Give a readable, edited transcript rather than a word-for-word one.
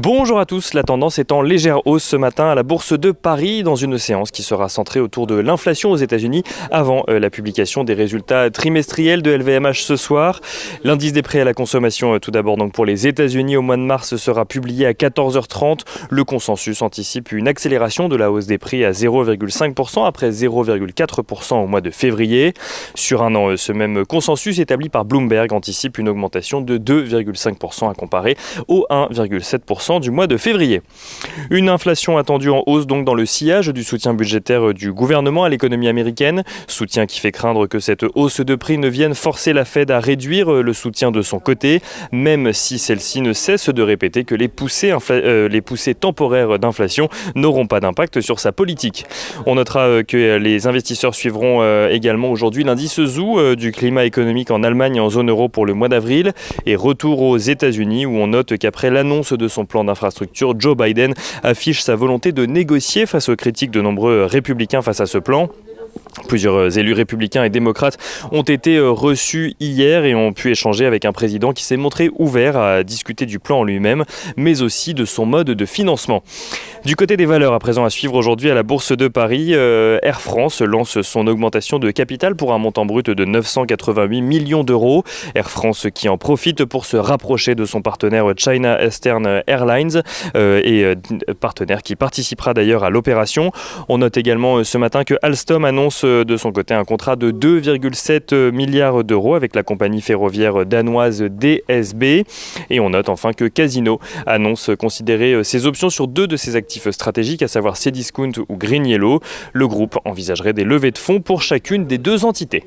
Bonjour à tous, la tendance est en légère hausse ce matin à la Bourse de Paris dans une séance qui sera centrée autour de l'inflation aux États-Unis avant la publication des résultats trimestriels de LVMH ce soir. L'indice des prix à la consommation tout d'abord donc pour les États-Unis au mois de mars sera publié à 14h30. Le consensus anticipe une accélération de la hausse des prix à 0,5% après 0,4% au mois de février. Sur un an, ce même consensus établi par Bloomberg anticipe une augmentation de 2,5% à comparer au 1,7% du mois de février. Une inflation attendue en hausse donc dans le sillage du soutien budgétaire du gouvernement à l'économie américaine. Soutien qui fait craindre que cette hausse de prix ne vienne forcer la Fed à réduire le soutien de son côté, même si celle-ci ne cesse de répéter que les poussées temporaires d'inflation n'auront pas d'impact sur sa politique. On notera que les investisseurs suivront également aujourd'hui l'indice ZOO du climat économique en Allemagne et en zone euro pour le mois d'avril. Et retour aux États-Unis où on note qu'après l'annonce de son plan d'infrastructure, Joe Biden affiche sa volonté de négocier face aux critiques de nombreux républicains face à ce plan. Plusieurs élus républicains et démocrates ont été reçus hier et ont pu échanger avec un président qui s'est montré ouvert à discuter du plan en lui-même, mais aussi de son mode de financement. Du côté des valeurs, à présent à suivre aujourd'hui à la Bourse de Paris, Air France lance son augmentation de capital pour un montant brut de 988 millions d'euros. Air France qui en profite pour se rapprocher de son partenaire China Eastern Airlines partenaire qui participera d'ailleurs à l'opération. On note également ce matin que Alstom annonce de son côté un contrat de 2,7 milliards d'euros avec la compagnie ferroviaire danoise DSB. Et on note enfin que Casino annonce considérer ses options sur deux de ses actifs stratégiques, à savoir Cdiscount ou GreenYellow. Le groupe envisagerait des levées de fonds pour chacune des deux entités.